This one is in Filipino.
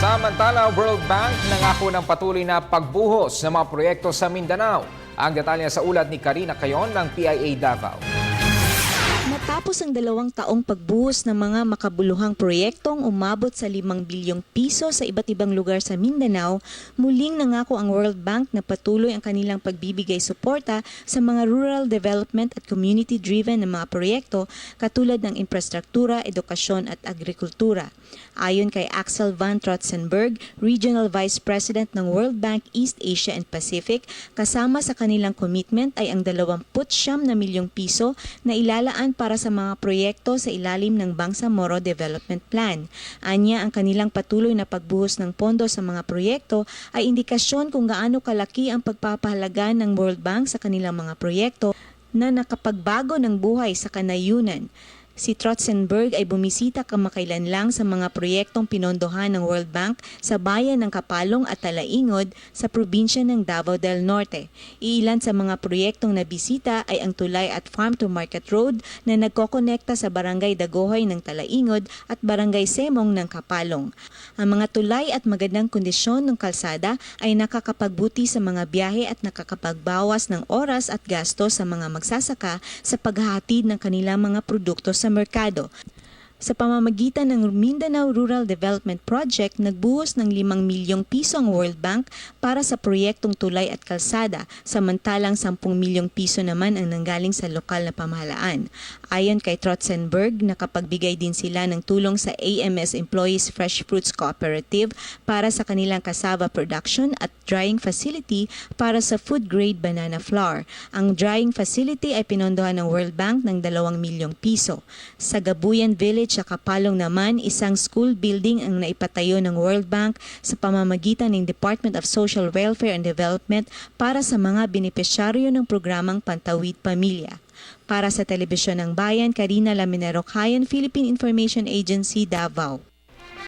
Samantala, World Bank nangako ng patuloy na pagbuhos ng mga proyekto sa Mindanao. Ang detalye sa ulat ni Karina Cayon ng PIA Davao. Matapos ang 2 taong pagbuhos ng mga makabuluhang proyektong umabot sa 5 bilyong piso sa iba't ibang lugar sa Mindanao, muling nangako ang World Bank na patuloy ang kanilang pagbibigay suporta sa mga rural development at community-driven na mga proyekto katulad ng infrastruktura, edukasyon at agrikultura. Ayon kay Axel Van Trotzenberg, Regional Vice President ng World Bank East Asia and Pacific, kasama sa kanilang commitment ay ang 29 na milyong piso na ilalaan para sa mga proyekto sa ilalim ng Bangsamoro Development Plan. Anya, ang kanilang patuloy na pagbuhos ng pondo sa mga proyekto ay indikasyon kung gaano kalaki ang pagpapahalaga ng World Bank sa kanilang mga proyekto na nakapagbago ng buhay sa kanayunan. Si Trotzenberg ay bumisita kamakailan lang sa mga proyektong pinondohan ng World Bank sa bayan ng Kapalong at Talaingod sa probinsya ng Davao del Norte. Iilan sa mga proyektong nabisita ay ang tulay at Farm to Market Road na nagkokonekta sa Barangay Dagohoy ng Talaingod at Barangay Semong ng Kapalong. Ang mga tulay at magandang kondisyon ng kalsada ay nakakapagbuti sa mga biyahe at nakakapagbawas ng oras at gasto sa mga magsasaka sa paghahatid ng kanilang mga produkto sa merkado. Sa pamamagitan ng Mindanao Rural Development Project, nagbuhos ng 5 milyong piso ang World Bank para sa proyektong tulay at kalsada, samantalang 10 milyong piso naman ang nanggaling sa lokal na pamahalaan. Ayon kay Trotzenberg, nakapagbigay din sila ng tulong sa AMS Employees Fresh Fruits Cooperative para sa kanilang cassava production at drying facility para sa food-grade banana flour. Ang drying facility ay pinondohan ng World Bank ng 2 milyong piso. Sa Gabuyan Village sa Kapalong naman, isang school building ang naipatayo ng World Bank sa pamamagitan ng Department of Social Welfare and Development para sa mga benepisyaryo ng programang Pantawid Pamilya. Para sa Telebisyon ng Bayan, Karina Laminero Cayon, Philippine Information Agency, Davao.